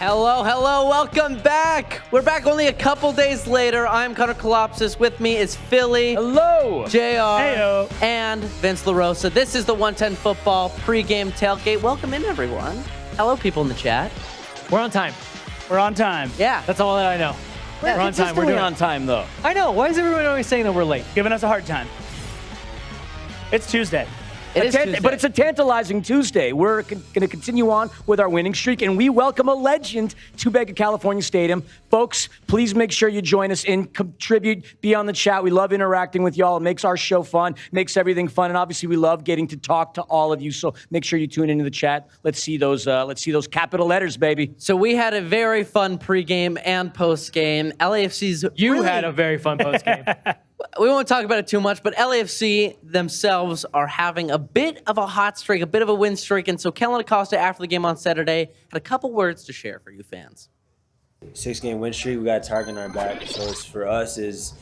Hello, welcome back. We're back only a couple days later. I'm Kalopsis. With me is Philly. Hello. JR. Heyo. And Vince LaRosa. This is the 110 Football pregame tailgate. Welcome in, everyone. Hello, people in the chat. We're on time. We're on time. Yeah. That's all that I know. We're on time. We're doing on time, though. I know. Why is everyone always saying that we're late? Giving us a hard time. It's Tuesday. It is Tuesday. But it's a tantalizing Tuesday. We're going to continue on with our winning streak, and we welcome a legend to Banc of California Stadium. Folks, please make sure you join us and contribute, be on the chat. We love interacting with y'all. It makes our show fun, makes everything fun, and obviously we love getting to talk to all of you, so make sure you tune into the chat. Let's see those capital letters, baby. So we had a very fun pregame and postgame. LAFC's You had a very fun postgame. We won't talk about it too much, but LAFC themselves are having a bit of a hot streak, a bit of a win streak. And so Kellen Acosta, after the game on Saturday, had a couple words to share for you fans. 6-game win streak, we got a target on our back. So it's for us is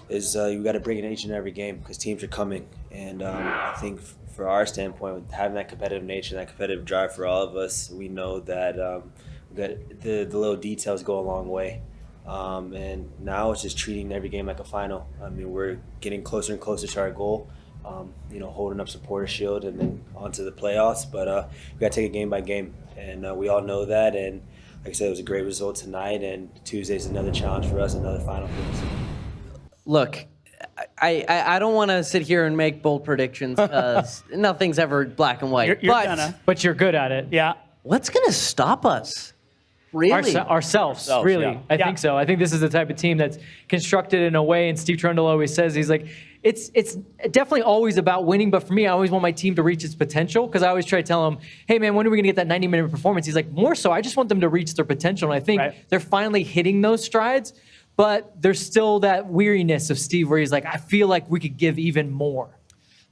we got to bring it each and every game because teams are coming. And I think for our standpoint, with having that competitive nature, that competitive drive for all of us, we know that we got the little details go a long way. And now it's just treating every game like a final. I mean, we're getting closer and closer to our goal, holding up supporter shield and then onto the playoffs. But we got to take it game by game, and we all know that. And like I said, it was a great result tonight, and Tuesday's another challenge for us, another final for us. Look, I don't want to sit here and make bold predictions because nothing's ever black and white. But you're good at it. Yeah. What's going to stop us? Really? Ourselves, really. Yeah. I think so. I think this is the type of team that's constructed in a way, and Steve Trundle always says, he's like, it's definitely always about winning, but for me, I always want my team to reach its potential, because I always try to tell him, hey, man, when are we going to get that 90-minute performance? He's like, more so, I just want them to reach their potential, and I think they're finally hitting those strides, but there's still that weariness of Steve where he's like, I feel like we could give even more.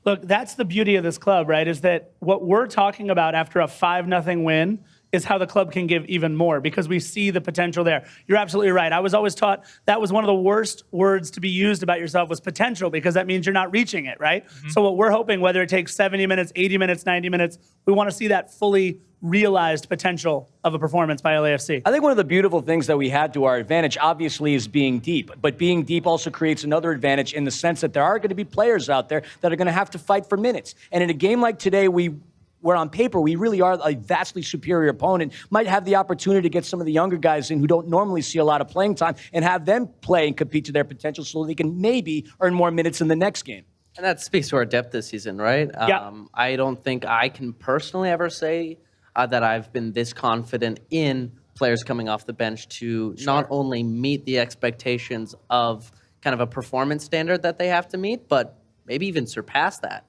Look, that's the beauty of this club, right, is that what we're talking about after a 5-0 win is how the club can give even more because we see the potential there. You're absolutely right. I was always taught that was one of the worst words to be used about yourself was potential because that means you're not reaching it, right? Mm-hmm. So what we're hoping, whether it takes 70 minutes, 80 minutes, 90 minutes, we want to see that fully realized potential of a performance by LAFC. I think one of the beautiful things that we had to our advantage, obviously, is being deep. But being deep also creates another advantage in the sense that there are going to be players out there that are going to have to fight for minutes. And in a game like today, where on paper we really are a vastly superior opponent, might have the opportunity to get some of the younger guys in who don't normally see a lot of playing time and have them play and compete to their potential so they can maybe earn more minutes in the next game. And that speaks to our depth this season, right? Yeah. I don't think I can personally ever say that I've been this confident in players coming off the bench to not only meet the expectations of kind of a performance standard that they have to meet, but maybe even surpass that.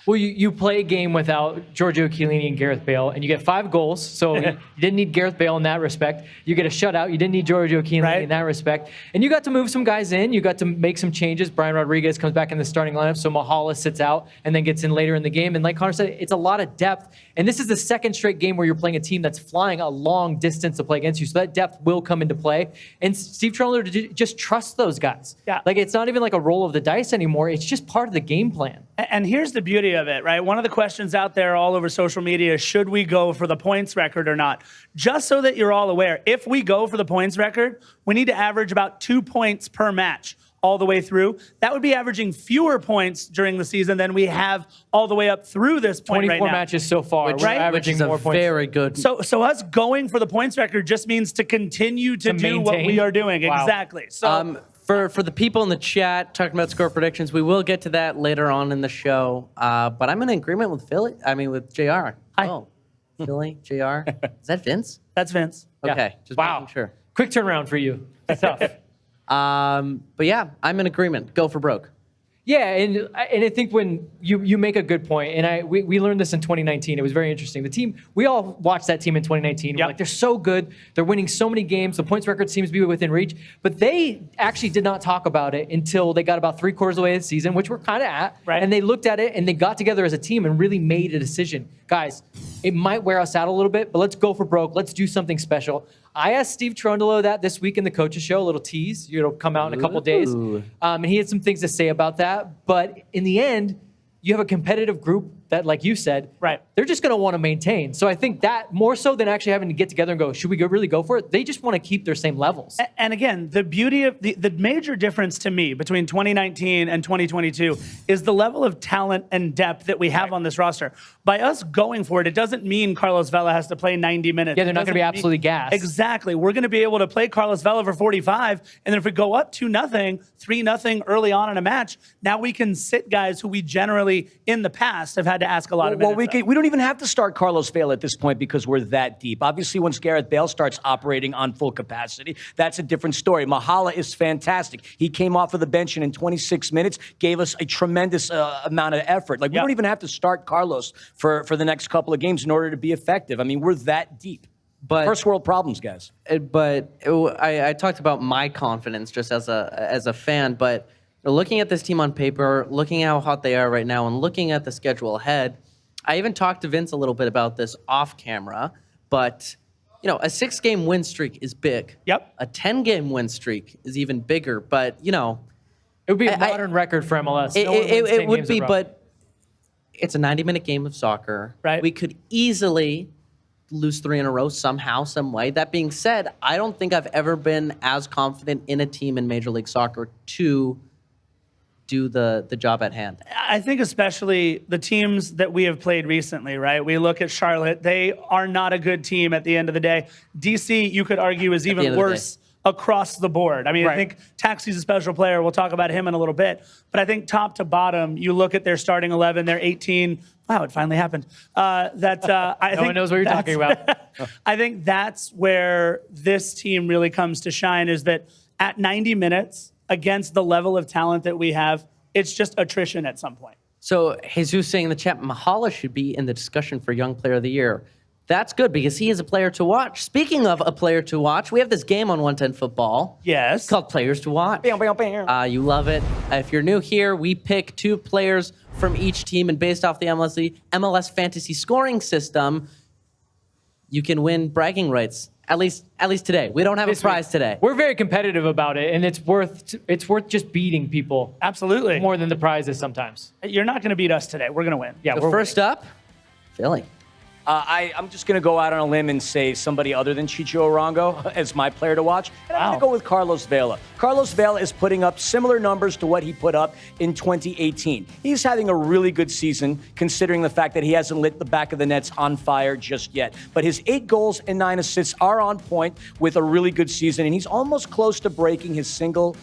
Well, you play a game without Giorgio Chiellini and Gareth Bale, and you get 5 goals, so you didn't need Gareth Bale in that respect. You get a shutout. You didn't need Giorgio Chiellini in that respect. And you got to move some guys in. You got to make some changes. Brian Rodriguez comes back in the starting lineup, so Mahala sits out and then gets in later in the game. And like Connor said, it's a lot of depth. And this is the second straight game where you're playing a team that's flying a long distance to play against you, so that depth will come into play. And Steve Trundle just trusts those guys. Yeah. Like, it's not even like a roll of the dice anymore. It's just part of the game plan. And here's the beauty of it, right? One of the questions out there all over social media is, should we go for the points record or not? Just so that you're all aware, if we go for the points record, we need to average about 2 points per match all the way through. That would be averaging fewer points during the season than we have all the way up through this point right now. 24 matches so far. We're averaging which is more points. Very good. So us going for the points record just means to continue to do maintain. what we are doing. Wow. Exactly. So For the people in the chat talking about score predictions, we will get to that later on in the show. But I'm in agreement with with JR. Hi. Oh, Philly, JR. Is that Vince? that's Vince. Okay, just Wow. making sure. Quick turnaround for you. That's tough. But yeah, I'm in agreement. Go for broke. Yeah, and I think when you make a good point, and we learned this in 2019. It was very interesting. The team, we all watched that team in 2019. We're like, they're so good. They're winning so many games. The points record seems to be within reach. But they actually did not talk about it until they got about 3/4 of the way of the season, which we're kind of at. Right. And they looked at it, and they got together as a team and really made a decision. Guys, it might wear us out a little bit, but let's go for broke. Let's do something special. I asked Steve Trundle that this week in the coaches show, a little tease. It'll come out in a couple days. And he had some things to say about that. But in the end, you have a competitive group that, like you said, Right. they're just going to want to maintain. So I think that more so than actually having to get together and go, should we really go for it? They just want to keep their same levels. And again, the beauty of the major difference to me between 2019 and 2022 is the level of talent and depth that we have on this roster. By us going for it, it doesn't mean Carlos Vela has to play 90 minutes. Yeah, they're It not going to be doesn't absolutely mean- gassed. Exactly. We're going to be able to play Carlos Vela for 45, and then if we go up 2-0, 3-0 early on in a match, now we can sit guys who we generally in the past have had to ask a lot of minutes. We don't even have to start Carlos Vela at this point because we're that deep. Obviously, once Gareth Bale starts operating on full capacity, that's a different story. Mahala is fantastic. He came off of the bench and in 26 minutes gave us a tremendous amount of effort. Like, we don't even have to start Carlos for the next couple of games in order to be effective. I mean, we're that deep. But First world problems, guys. I talked about my confidence just as a fan, but looking at this team on paper, looking at how hot they are right now, and looking at the schedule ahead, I even talked to Vince a little bit about this off camera, but a 6-game win streak is big. Yep. A 10-game win streak is even bigger, but It would be a modern record for MLS. No one wins 10 it would games in be, a row. but it's a 90-minute game of soccer. Right. We could easily lose 3 in a row somehow, some way. That being said, I don't think I've ever been as confident in a team in Major League Soccer to do the job at hand. I think especially the teams that we have played recently, right? We look at Charlotte. They are not a good team at the end of the day. DC, you could argue, is end even of the worse across the board. I mean, I Right. think Taxi's a special player. We'll talk about him in a little bit. But I think top to bottom, you look at their starting 11, they're 18. Wow, it finally happened. I No think one knows what you're talking about. I think that's where this team really comes to shine, is that at 90 minutes against the level of talent that we have, it's just attrition at some point. So Jesus saying in the chat, Mahala should be in the discussion for Young Player of the Year. That's good because he is a player to watch. Speaking of a player to watch, we have this game on 110 Football. Yes. It's called Players to Watch. You love it. If you're new here, we pick 2 players from each team, and based off the MLS fantasy scoring system, you can win bragging rights. At least today. We don't have a prize today. We're very competitive about it, and it's worth just beating people Absolutely. more than the prizes sometimes. You're not going to beat us today. We're going to win. Yeah, So we're first up, Philly. I'm just going to go out on a limb and say somebody other than Chicho Arango as my player to watch. And I'm going to go with Carlos Vela. Carlos Vela is putting up similar numbers to what he put up in 2018. He's having a really good season, considering the fact that he hasn't lit the back of the nets on fire just yet. But his 8 goals and 9 assists are on point with a really good season, and he's almost close to breaking his single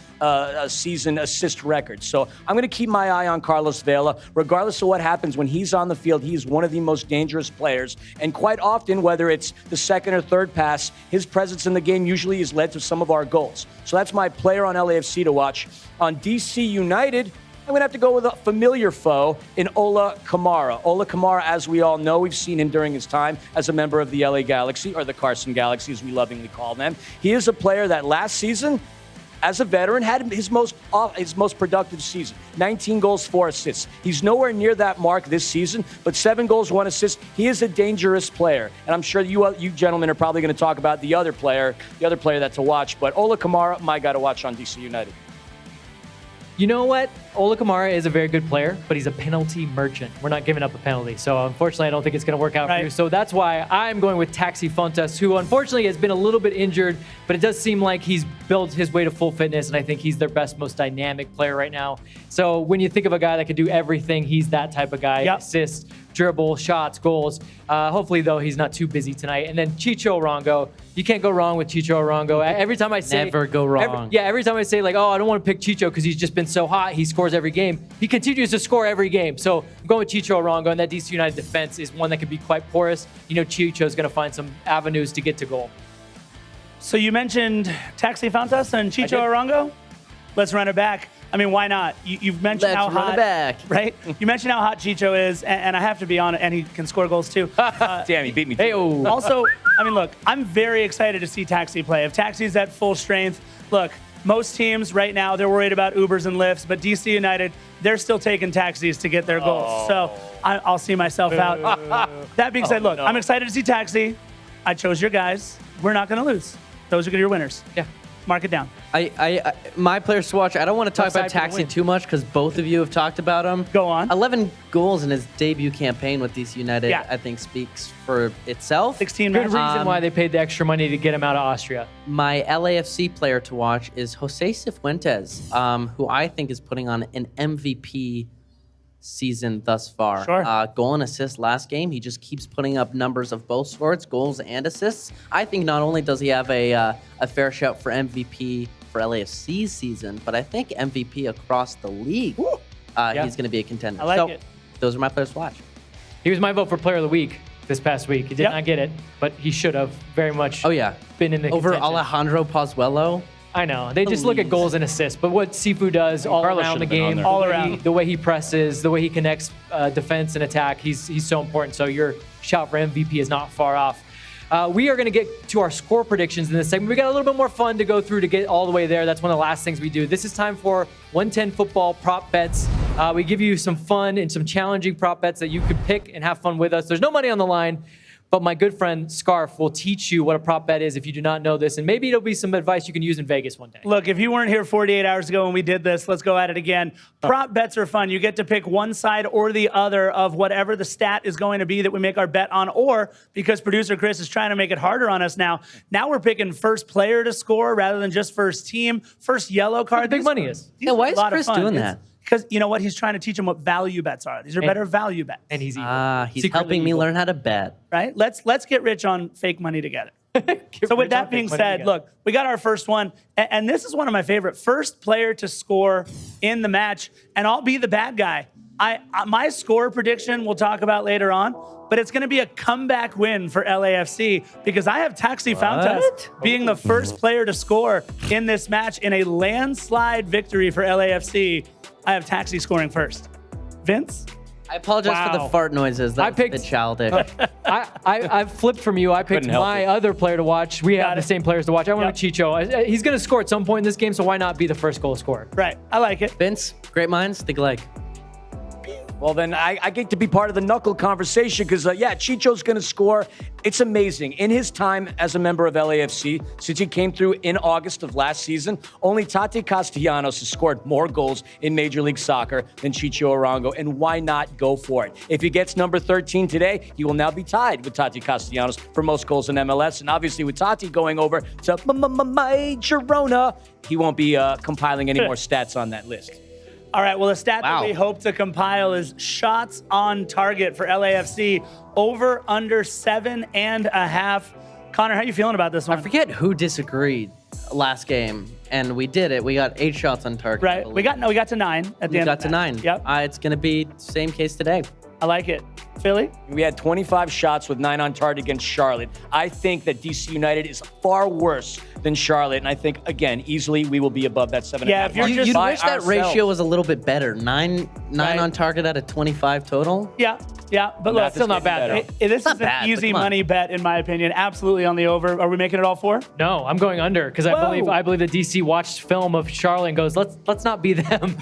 season assist record. So I'm going to keep my eye on Carlos Vela. Regardless of what happens when he's on the field, he is one of the most dangerous players. And quite often, whether it's the second or third pass, his presence in the game usually has led to some of our goals. So that's my player on LAFC to watch. On DC United, I'm going to have to go with a familiar foe in Ola Kamara. Ola Kamara, as we all know, we've seen him during his time as a member of the LA Galaxy, or the Carson Galaxy, as we lovingly call them. He is a player that last season, as a veteran, had his most productive season. 19 goals, 4 assists. He's nowhere near that mark this season, but 7 goals, 1 assist. He is a dangerous player, and I'm sure you gentlemen are probably going to talk about the other player that to watch. But Ola Kamara, my guy to watch on DC United. You know what? Ola Kamara is a very good player, but he's a penalty merchant. We're not giving up a penalty. So unfortunately, I don't think it's going to work out for you. So that's why I'm going with Taxi Fontes, who unfortunately has been a little bit injured, but it does seem like he's built his way to full fitness, and I think he's their best, most dynamic player right now. So when you think of a guy that could do everything, he's that type of guy. Yep. Assists, dribble, shots, goals. Hopefully, though, he's not too busy tonight. And then Chicho Arango. You can't go wrong with Chicho Arango. Every time I say... Never go wrong. Every time I say, like, oh, I don't want to pick Chicho because he's just been so hot, he scores every game. He continues to score every game. So I'm going with Chicho Arango, and that DC United defense is one that can be quite porous. You know, Chicho's going to find some avenues to get to goal. So you mentioned Taxi Fontes and Chicho Arango. Let's run it back. I mean, why not? You've mentioned Let's how run hot, it back. right? You mentioned how hot Chicho is, and I have to be on it, and he can score goals too. Damn, he beat me. Hey-oh. Also, I mean, look, I'm very excited to see Taxi play. If Taxi's at full strength, look, most teams right now, they're worried about Ubers and Lyfts, but DC United, they're still taking taxis to get their goals. So I'll see myself out. That being said, look, I'm excited to see Taxi. I chose your guys. We're not going to lose. Those are your winners. Yeah. Mark it down. My players to watch. I don't want to talk Upside about for the Taxi win. too much because both of you have talked about him. Go on. 11 goals in his debut campaign with DC United, Yeah. I think speaks for itself. 16 Good matches. reason why they paid the extra money to get him out of Austria. My LAFC player to watch is Jose Cifuentes, who I think is putting on an MVP season thus far. Sure. Goal and assist last game. He just keeps putting up numbers of both sorts, goals and assists. I think not only does he have a fair shout for MVP for LAFC's season, but I think MVP across the league. He's going to be a contender. I like it. Those are my players to watch. He was my vote for Player of the Week this past week. He did Yep. not get it, but he should have very much Oh, yeah. been in the Over contention. Alejandro Pozuelo. I know. They just look at Please. goals and assists, but what Sifu does all Carlos around the should have been on game, there. All the way around. the way he presses, the way he connects defense and attack, he's so important. So your shout for MVP is not far off. We are going to get to our score predictions in this segment. We got a little bit more fun to go through to get all the way there. That's one of the last things we do. This is time for 110 football prop bets. We give you some fun and some challenging prop bets that you could pick and have fun with us. There's no money on the line, but my good friend Scarf will teach you what a prop bet is if you do not know this, and maybe it'll be some advice you can use in Vegas one day. Look, if you weren't here 48 hours ago when we did this, let's go at it again. Prop bets are fun. You get to pick one side or the other of whatever the stat is going to be that we make our bet on, or because producer Chris is trying to make it harder on us now we're picking first player to score rather than just first team, first yellow card. the big These money are- is. these Yeah, are why a is lot of Chris fun. doing It's- that? Because you know what? He's trying to teach them what value bets are. These are better value bets, And he's evil. He's Secretly helping me evil. learn how to bet. right? Let's get rich on fake money together. So with that being said, look, we got our first one, and this is one of my favorite. First player to score in the match, and I'll be the bad guy. My score prediction we'll talk about later on, but it's going to be a comeback win for LAFC because I have Taxi Fountas being the first player to score in this match in a landslide victory for LAFC. I have Taxi scoring first. Vince? I apologize for the Wow. fart noises. I That's a picked- bit childish. I've flipped from you. I picked Couldn't help my it. other player to watch. We have Got the it. same players to watch. I went with Yep. Chicho. He's going to score at some point in this game, so why not be the first goal scorer? Right. I like it. Vince, great minds think alike. Well, then I get to be part of the knuckle conversation because, Chicho's going to score. It's amazing. In his time as a member of LAFC, since he came through in August of last season, only Tati Castellanos has scored more goals in Major League Soccer than Chicho Arango, and why not go for it? If he gets number 13 today, he will now be tied with Tati Castellanos for most goals in MLS, and obviously with Tati going over to my Girona, he won't be compiling any more stats on that list. All right, well, the stat Wow. that we hope to compile is shots on target for LAFC over under 7.5. Connor, how you feeling about this I one? forget who disagreed last game, and we did it. We got 8 shots on target. I Right, believe. we got to 9 at the We end. got of to the match. 9. Yep, It's going to be same case today. I like it. Philly? We had 25 shots with 9 on target against Charlotte. I think that DC United is far worse than Charlotte, and I think, again, easily we will be above that 7.5. Yeah, if you're mark. just- You'd By wish that ourselves. ratio was a little bit better. 9 Right. on target out of 25 total. Yeah, but Math look, is still not getting bad, better. this is not an bad, but easy come on. money bet, in my opinion. Absolutely on the over. Are we making it all 4? No, I'm going under because Whoa. I believe that DC watched film of Charlotte and goes, let's not be them.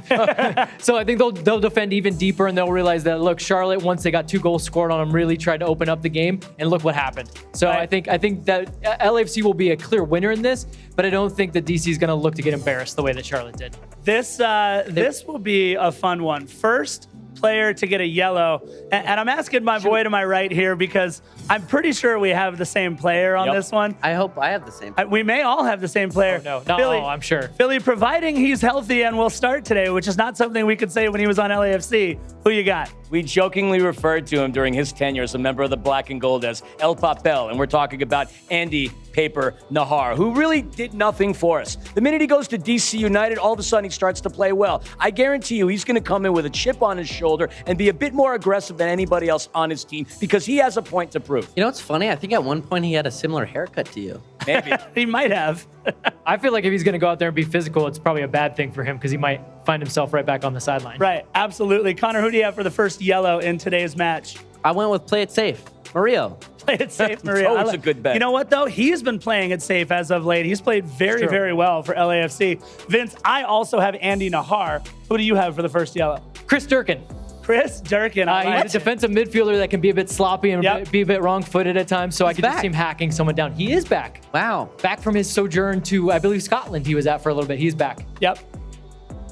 So I think they'll defend even deeper and they'll realize that look, Charlotte, once they got 2 goals scored on them, really tried to open up the game, and look what happened. So Right. I think that LAFC will be a clear winner in this, but I don't think that DC is going to look to get embarrassed the way that Charlotte did. This will be a fun one. First player to get a yellow, and I'm asking my boy to my right here because I'm pretty sure we have the same player on Yep. this one. I hope I have the same. We may all have the same player. No, I'm sure. Philly, providing he's healthy and will start today, which is not something we could say when he was on LAFC. Who you got? We jokingly referred to him during his tenure as a member of the Black and Gold as El Papel, and we're talking about Andy Paper Nahar, who really did nothing for us. The minute he goes to DC United, all of a sudden he starts to play well. I guarantee you he's going to come in with a chip on his shoulder and be a bit more aggressive than anybody else on his team because he has a point to prove. You know what's funny? I think at one point he had a similar haircut to you. Maybe. He might have. I feel like if he's going to go out there and be physical, it's probably a bad thing for him because he might find himself right back on the sideline. Right, absolutely. Connor, who do you have for the first yellow in today's match? I went with play it safe. Mario. Play it safe, Maria. always I like- a good bet. You know what, though? He's been playing it safe as of late. He's played very, True. very well for LAFC. Vince, I also have Andy Nahar. Who do you have for the first yellow? Chris Durkin. Chris Durkin. He's a defensive midfielder that can be a bit sloppy and Yep. be a bit wrong-footed at times, so I could just back. see him hacking someone down. He is back. Wow. Back from his sojourn to, I believe, Scotland he was at for a little bit. He's back. Yep.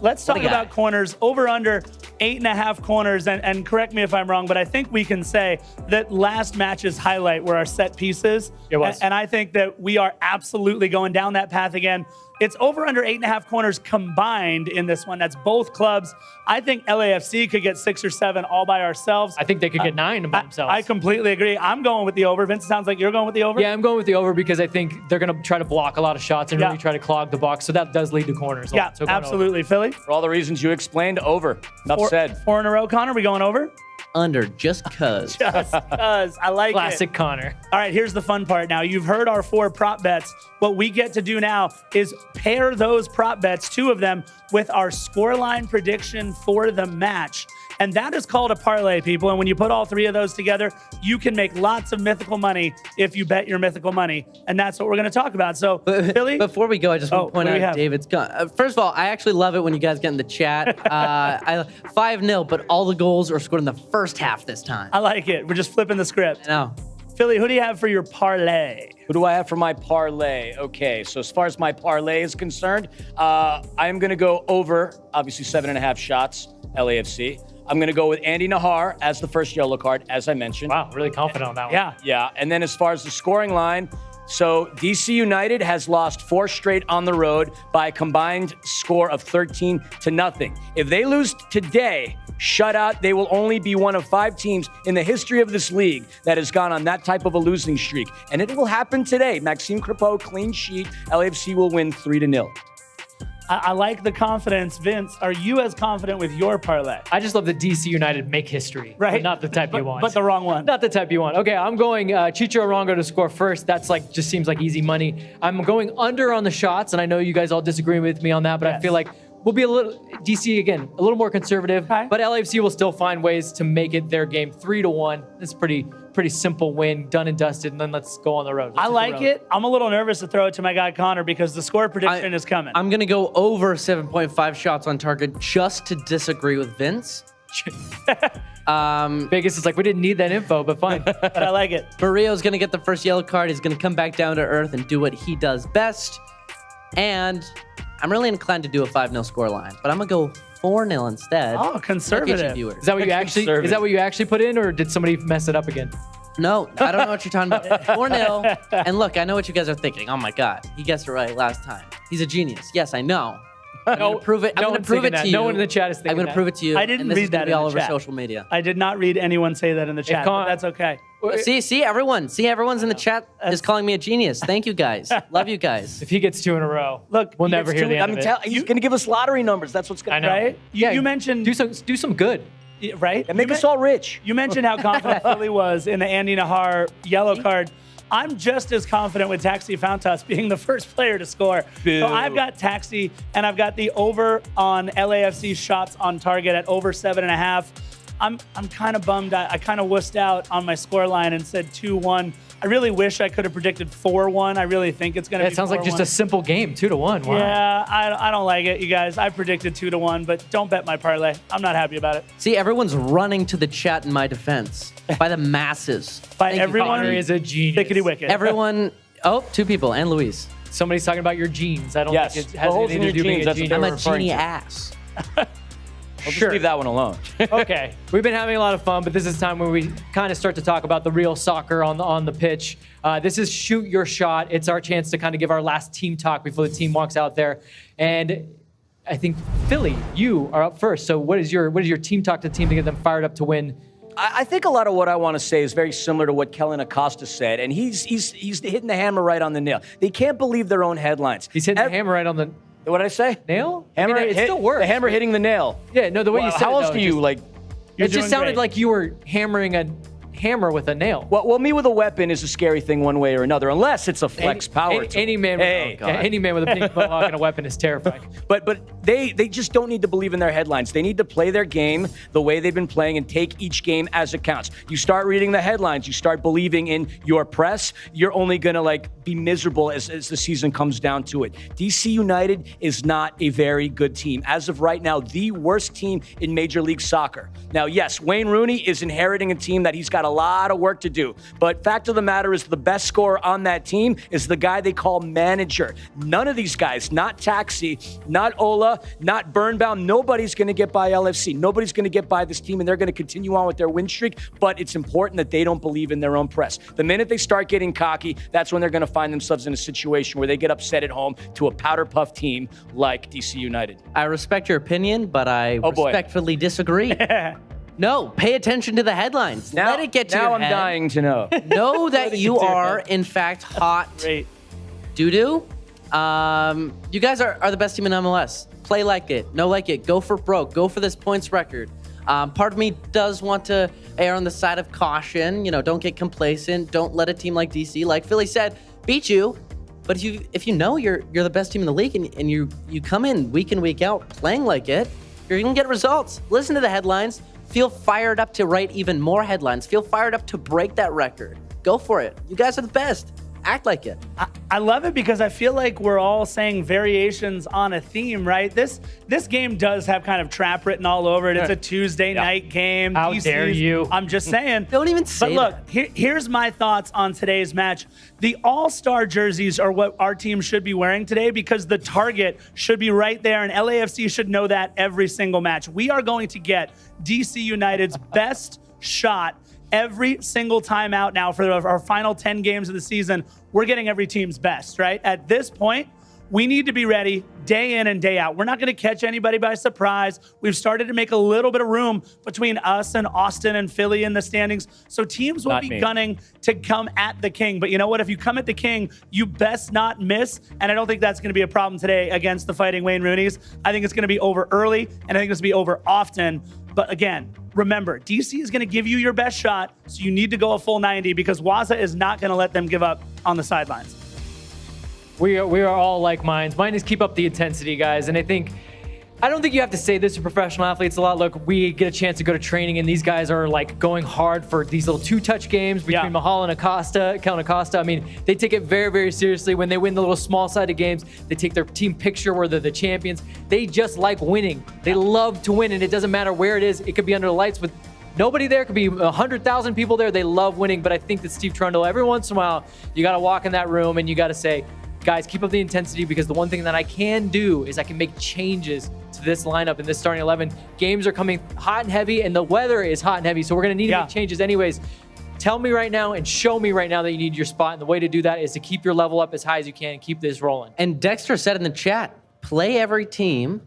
Let's talk What a guy. about corners. Over under 8.5 corners, and correct me if I'm wrong, but I think we can say that last match's highlight were our set pieces. It was. And I think that we are absolutely going down that path again. It's over under 8.5 corners combined in this one. That's both clubs. I think LAFC could get 6 or 7 all by ourselves. I think they could get 9 by themselves. I completely agree. I'm going with the over. Vince, it sounds like you're going with the over. Yeah, I'm going with the over because I think they're going to try to block a lot of shots and Yeah. really try to clog the box. So that does lead to corners. a Yeah, lot. So going over. absolutely. Philly? For all the reasons you explained, over. Enough said. 4 in a row, Connor. We going over? Under, just cuz. Just because. I like it. Classic Connor. All right, here's the fun part now. You've heard our 4 prop bets. What we get to do now is pair those prop bets, 2 of them, with our scoreline prediction for the match. And that is called a parlay, people. And when you put all 3 of those together, you can make lots of mythical money if you bet your mythical money. And that's what we're going to talk about. So, Billy? Before we go, I just want to point what do we out have? David's gun. First of all, I actually love it when you guys get in the chat. 5-0, but all the goals are scored in the first half this time. I like it. We're just flipping the script. No. Philly, who do you have for your parlay? Who do I have for my parlay? Okay, so as far as my parlay is concerned, I am going to go over, obviously, 7.5 shots, LAFC. I'm going to go with Andy Nahar as the first yellow card, as I mentioned. Wow, really confident on that one. Yeah. Yeah, and then as far as the scoring line, so DC United has lost 4 straight on the road by a combined score of 13-0. If they lose today, shutout, they will only be one of 5 teams in the history of this league that has gone on that type of a losing streak. And it will happen today. Maxime Crepeau, clean sheet. LAFC will win 3-0. I like the confidence. Vince, are you as confident with your parlay? I just love that DC United make history. Right. But not the type you want. But the wrong one. Not the type you want. Okay, I'm going Chicho Arango to score first. That's just seems like easy money. I'm going under on the shots, and I know you guys all disagree with me on that, but I Yes. feel like we'll be a little, DC again, a little more conservative, Okay. but LAFC will still find ways to make it their game 3-1. It's pretty simple win, done and dusted, and then let's go on the road. I like it. I'm a little nervous to throw it to my guy Connor because the score prediction is coming. I'm going to go over 7.5 shots on target just to disagree with Vince. Vegas is like, we didn't need that info, but fine. but I like it. Barrio's going to get the first yellow card. He's going to come back down to earth and do what he does best. And I'm really inclined to do a 5-0 scoreline, but I'm going to go 4-0 instead. Oh, Look at you, conservative. viewers. Is that what you actually? Is that what you actually put in, or did somebody mess it up again? No, I don't know what you're talking about. 4-0. And look, I know what you guys are thinking. Oh my God, he guessed it right last time. He's a genius. Yes, I know. I'm going to prove it. I'm no going to one's prove it thinking to that. you. No one in the chat is thinking I'm going to that. prove it to you. I didn't and this read is gonna that be in all the over chat. social media. I did not read anyone say that in the chat, but that's okay. See, everyone's in the chat is calling me a genius. Thank you guys. Love you guys. If he gets 2 in a row, Look, we'll he never gets hear the two- end of it. He's going to give us lottery numbers. That's what's going I to know. Right? You mentioned do some good. right? And make You us all rich. You mentioned how confident Philly was in the Andy Nahar yellow card. I'm just as confident with Taxi Fountas being the first player to score. Boo. So I've got Taxi, and I've got the over on LAFC shots on target at over 7.5. I'm kind of bummed. I kind of wussed out on my score line and said 2-1. I really wish I could have predicted 4-1. I really think it's going to be It sounds like just 4-1. a simple game, 2-1. Wow. Yeah, I don't like it, you guys. I predicted 2-1, but don't bet my parlay. I'm not happy about it. See, everyone's running to the chat in my defense by the masses. By Thank you, everyone- Connor is a genius. Thickety wicket. Everyone. Oh, 2 people and Luis. Somebody's talking about your genes. I don't Yes. think it The has holes anything in to your do with genes, being a that's what genius. they I'm were a referring genie to. ass. I'll just leave that one alone. Okay, we've been having a lot of fun, but this is time where we kind of start to talk about the real soccer on the pitch. This is shoot your shot. It's our chance to kind of give our last team talk before the team walks out there. And I think Philly, you are up first. So what is your team talk to the team to get them fired up to win? I think a lot of what I want to say is very similar to what Kellen Acosta said, and he's hitting the hammer right on the nail. They can't believe their own headlines. He's hitting the hammer right on the What did I say? nail. Hammer. I mean, it still works. The hammer hitting the nail. Yeah, no, the way you said How it, else though, do it you just- like? You're It just doing sounded great. like you were hammering a hammer with a nail. Well, me with a weapon is a scary thing one way or another, unless it's a flex power tool. Any man, any man with a pink mohawk and a weapon is terrifying. But they just don't need to believe in their headlines. They need to play their game the way they've been playing and take each game as it counts. You start reading the headlines, you start believing in your press, you're only going to be miserable as the season comes down to it. DC United is not a very good team. As of right now, the worst team in Major League Soccer. Now, yes, Wayne Rooney is inheriting a team that he's got a lot of work to do. But fact of the matter is the best scorer on that team is the guy they call manager. None of these guys, not Taxi, not Ola, not Birnbaum, nobody's going to get by LFC. Nobody's going to get by this team, and they're going to continue on with their win streak. But it's important that they don't believe in their own press. The minute they start getting cocky, that's when they're going to find themselves in a situation where they get upset at home to a powder puff team like DC United. I respect your opinion, but I respectfully disagree. No, pay attention to the headlines. Let it get to your I'm head. dying to know. Know that you are, in fact, hot doo-doo. You guys are the best team in MLS. Play like it. Know like it. Go for broke. Go for this points record. Part of me does want to err on the side of caution. Don't get complacent. Don't let a team like DC, like Philly said, beat you. But if you know you're the best team in the league and you come in week in, week out playing like it, you're going to get results. Listen to the headlines. Feel fired up to write even more headlines. Feel fired up to break that record. Go for it. You guys are the best. Act like it. I love it because I feel like we're all saying variations on a theme, right? This game does have kind of trap written all over it. It's a Tuesday night game. How dare you? I'm just saying. Don't even say But look, here's my thoughts on today's match. The all-star jerseys are what our team should be wearing today because the target should be right there, and LAFC should know that every single match. We are going to get DC United's best shot every single time out now for our final 10 games of the season. We're getting every team's best, right? At this point, we need to be ready day in and day out. We're not going to catch anybody by surprise. We've started to make a little bit of room between us and Austin and Philly in the standings. So teams will be gunning to come at the King. But you know what? If you come at the King, you best not miss. And I don't think that's going to be a problem today against the Fighting Wayne Rooneys. I think it's going to be over early, and I think it's going to be over often. But again, remember, DC is going to give you your best shot, so you need to go a full 90 because Waza is not going to let them give up on the sidelines. We are all like minds. Mine is keep up the intensity, guys. And I don't think you have to say this to professional athletes a lot. Look, we get a chance to go to training, and these guys are going hard for these little two-touch games between Mahal and Count Acosta. I mean, they take it very, very seriously. When they win the little small-sided games, they take their team picture where they're the champions. They just like winning. They love to win, and it doesn't matter where it is. It could be under the lights with nobody there. It could be 100,000 people there. They love winning, but I think that Steve Trundle, every once in a while, you got to walk in that room and you got to say, guys, keep up the intensity because the one thing that I can do is I can make changes to this lineup in this starting 11. Games are coming hot and heavy, and the weather is hot and heavy, so we're going to need to make changes anyways. Tell me right now and show me right now that you need your spot, and the way to do that is to keep your level up as high as you can and keep this rolling. And Dexter said in the chat, play every team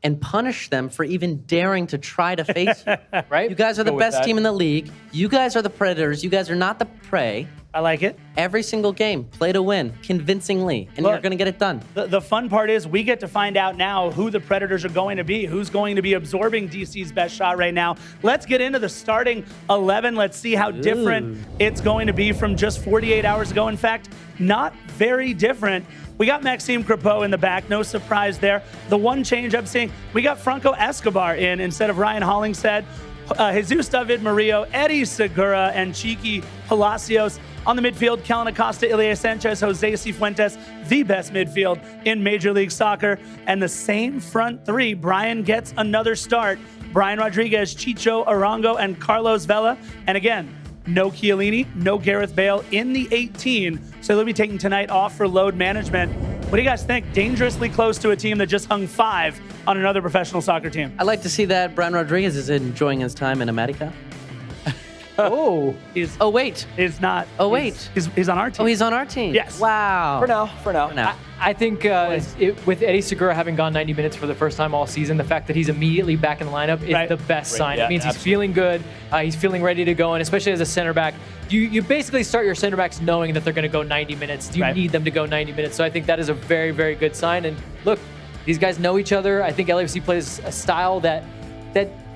and punish them for even daring to try to face you. Right? You guys are the best team in the league. You guys are the predators. You guys are not the prey. I like it. Every single game, play to win convincingly, and you're going to get it done. The fun part is we get to find out now who the Predators are going to be, who's going to be absorbing DC's best shot right now. Let's get into the starting 11. Let's see how different it's going to be from just 48 hours ago. In fact, not very different. We got Maxime Crepeau in the back. No surprise there. The one change I'm seeing, we got Franco Escobar in instead of Ryan Hollingshead. Jesus David Murillo, Eddie Segura, and Chiqui Palacios. On the midfield, Kellen Acosta, Ilya Sanchez, Jose Cifuentes, the best midfield in Major League Soccer. And the same front three, Brian gets another start. Brian Rodriguez, Chicho Arango, and Carlos Vela. And again, no Chiellini, no Gareth Bale in the 18. So they'll be taking tonight off for load management. What do you guys think? Dangerously close to a team that just hung 5 on another professional soccer team. I'd like to see that Brian Rodriguez is enjoying his time in America. He's not. Oh, wait. He's on our team. Oh, he's on our team. Yes. Wow. For now. I think with Eddie Segura having gone 90 minutes for the first time all season, the fact that he's immediately back in the lineup is the best sign. Yeah, it means he's feeling good. He's feeling ready to go. And especially as a center back, you basically start your center backs knowing that they're going to go 90 minutes. You need them to go 90 minutes. So I think that is a very, very good sign. And look, these guys know each other. I think LAFC plays a style that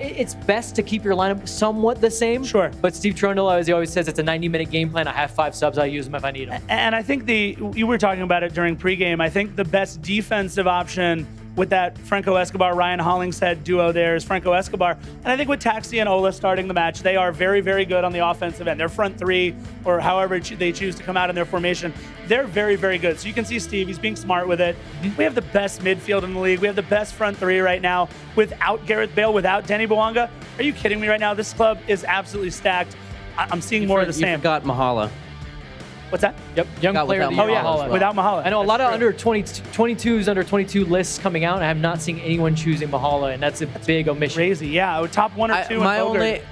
it's best to keep your lineup somewhat the same. Sure. But Steve Trundle, as he always says, it's a 90-minute game plan. I have 5 subs. I'll use them if I need them. And I think you were talking about it during pregame. I think the best defensive option with that Franco Escobar, Ryan Hollingshead duo there is Franco Escobar. And I think with Taxi and Ola starting the match, they are very, very good on the offensive end. Their front three, or however they choose to come out in their formation, they're very, very good. So you can see Steve, he's being smart with it. We have the best midfield in the league. We have the best front three right now without Gareth Bale, without Denny Bouanga. Are you kidding me right now? This club is absolutely stacked. I'm seeing more of the same. You forgot Mahala. What's that? Yep, young Got player of the without year. Mahala as well. Without Mahala. I know a lot That's of true. under 22s, under 22 lists coming out, and I have not seen anyone choosing Mahala, and that's a big omission. Crazy, yeah. Top 1 or 2 in My Bogart. only,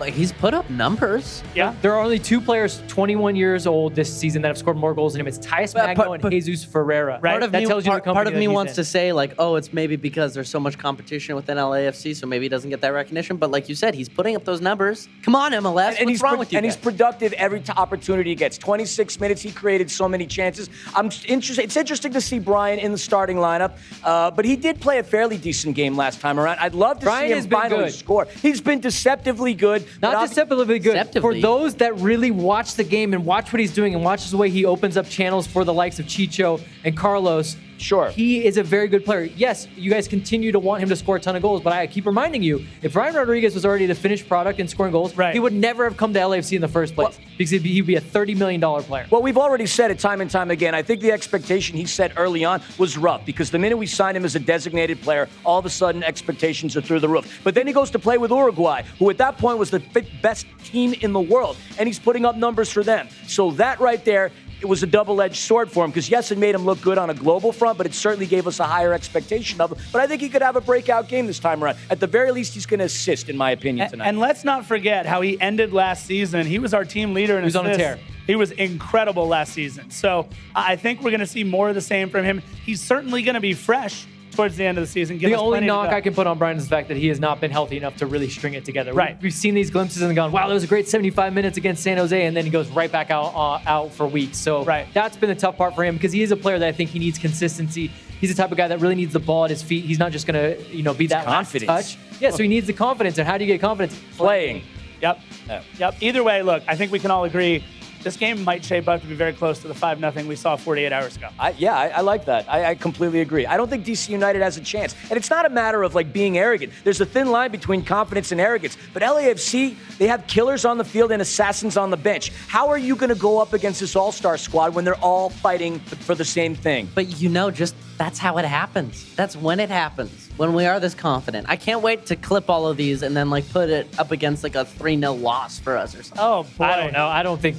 like, he's put up numbers. Yeah. There are only 2 players 21 years old this season that have scored more goals than him. It's Tyus But- Magno but- and Jesus Ferreira. Right. Part of That me, tells you the part company of that me he's wants in. to say, like, oh, it's maybe because there's so much competition within LAFC, so maybe he doesn't get that recognition. But like you said, he's putting up those numbers. Come on, MLS. And What's wrong with you And he's guys? productive every opportunity he gets. 26 minutes, he created so many chances. It's interesting to see Brian in the starting lineup, but he did play a fairly decent game last time around. I'd love to Brian see has him been finally good. score. He's been deceptively good. Not but deceptively good. Deceptively. For those that really watch the game and watch what he's doing and watch the way he opens up channels for the likes of Chicho and Carlos, Sure. he is a very good player. Yes, you guys continue to want him to score a ton of goals, but I keep reminding you, if Ryan Rodriguez was already the finished product in scoring goals, Right. he would never have come to LAFC in the first place because he'd be a $30 million player. Well, we've already said it time and time again. I think the expectation he set early on was rough because the minute we signed him as a designated player, all of a sudden expectations are through the roof. But then he goes to play with Uruguay, who at that point was the best team in the world, and he's putting up numbers for them. So that right there, it was a double-edged sword for him because, yes, it made him look good on a global front, but it certainly gave us a higher expectation of him. But I think he could have a breakout game this time around. At the very least, he's going to assist, in my opinion, tonight. And let's not forget how he ended last season. He was our team leader in He was on a assists. tear. He was incredible last season. So I think we're going to see more of the same from him. He's certainly going to be fresh towards the end of the season. Give The us only plenty to knock go. I can put on Brian is the fact that he has not been healthy enough to really string it together. Right. We've seen these glimpses and gone, wow, that was a great 75 minutes against San Jose, and then he goes right back out for weeks. So Right. that's been the tough part for him because he is a player that I think he needs consistency. He's the type of guy that really needs the ball at his feet. He's not just going to, be that last confidence. touch. Yeah, so he needs the confidence. And how do you get confidence? Playing. Yep. Yeah. Yep. Either way, look, I think we can all agree this game might shape up to be very close to the 5-0 we saw 48 hours ago. I like that. I completely agree. I don't think DC United has a chance. And it's not a matter of like being arrogant. There's a thin line between confidence and arrogance. But LAFC, they have killers on the field and assassins on the bench. How are you going to go up against this all-star squad when they're all fighting for the same thing? But just that's how it happens. That's when it happens. When we are this confident. I can't wait to clip all of these and then like put it up against like a 3-0 loss for us or something. Oh, boy. I don't know. I don't think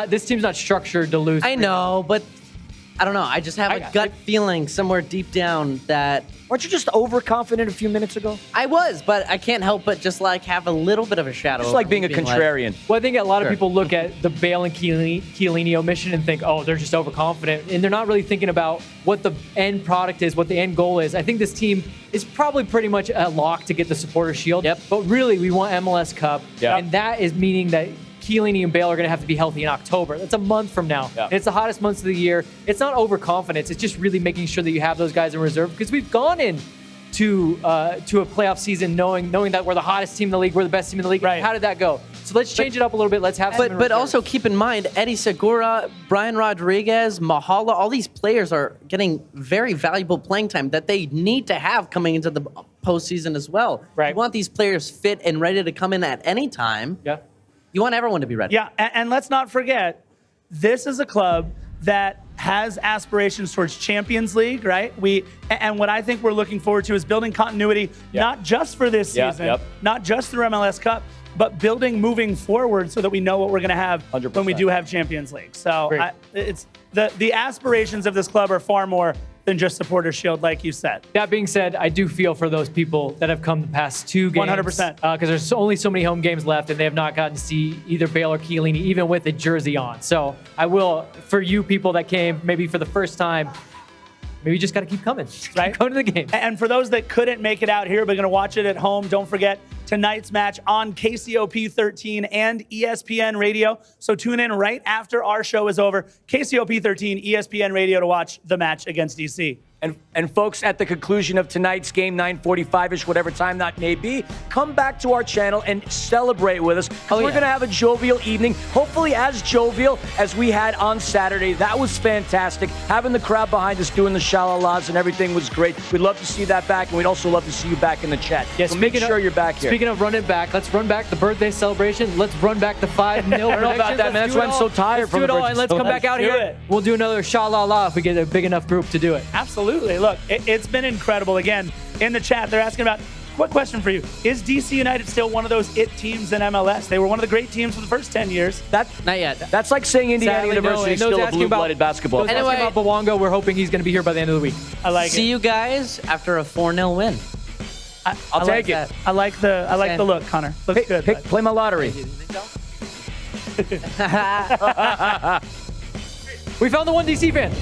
this team's not structured to lose. I know, but I don't know. I just have a gut feeling somewhere deep down that Weren't you just overconfident a few minutes ago? I was, but I can't help but just like have a little bit of a shadow. Just over like being me a contrarian. Well, I think a lot of Sure. people look at the Bale and Chiellini omission and think, oh, they're just overconfident. And they're not really thinking about what the end product is, what the end goal is. I think this team is probably pretty much a lock to get the Supporters' Shield. Yep. But really, we want MLS Cup. Yeah. And that is meaning that Chiellini and Bale are going to have to be healthy in October. That's a month from now. Yeah. And it's the hottest months of the year. It's not overconfidence. It's just really making sure that you have those guys in reserve because we've gone in to a playoff season knowing that we're the hottest team in the league, we're the best team in the league. Right. How did that go? So let's change it up a little bit. Let's have some in But reserve. also keep in mind, Eddie Segura, Brian Rodriguez, Mahala, all these players are getting very valuable playing time that they need to have coming into the postseason as well. Right. You want these players fit and ready to come in at any time. Yeah. You want everyone to be ready. Yeah, and let's not forget, this is a club that has aspirations towards Champions League, right? And what I think we're looking forward to is building continuity, not just for this season, not just through MLS Cup, but building moving forward so that we know what we're going to have 100%. when we do have Champions League. So Great. it's the aspirations of this club are far more than just Supporters' Shield, like you said. That being said, I do feel for those people that have come the past two games. 100%. Because there's only so many home games left, and they have not gotten to see either Bale or Chiellini, even with a jersey on. So I will, for you people that came maybe for the first time, maybe you just got to keep coming. Right. Keep going to the game. And for those that couldn't make it out here but going to watch it at home, don't forget tonight's match on KCOP 13 and ESPN Radio. So tune in right after our show is over. KCOP 13, ESPN Radio to watch the match against DC. And folks, at the conclusion of tonight's game, 9:45-ish, whatever time that may be, come back to our channel and celebrate with us. We're going to have a jovial evening, hopefully as jovial as we had on Saturday. That was fantastic. Having the crowd behind us doing the shalalas and everything was great. We'd love to see that back, and we'd also love to see you back in the chat. Yeah, so make sure you're back here. Speaking of running back, let's run back the birthday celebration. Let's run back the 5-0 I don't know about that, man. That's why I'm so tired from the birthday and let's come back out here. We'll do another sha-la-la if we get a big enough group to do it. Absolutely. Look, it's been incredible. Again, in the chat, they're asking about, what question for you? Is DC United still one of those it teams in MLS? They were one of the great teams for the first 10 years. Not yet. That's like saying Indiana Sadly, University is still a blue-blooded basketball. Anyway, Anyway. asking about Bawongo, we're hoping he's going to be here by the end of the week. I like See it. you guys after a 4-0 win. I'll take it. that. I like the look, Connor. Looks good. bud. Play my lottery. We found the one DC fan.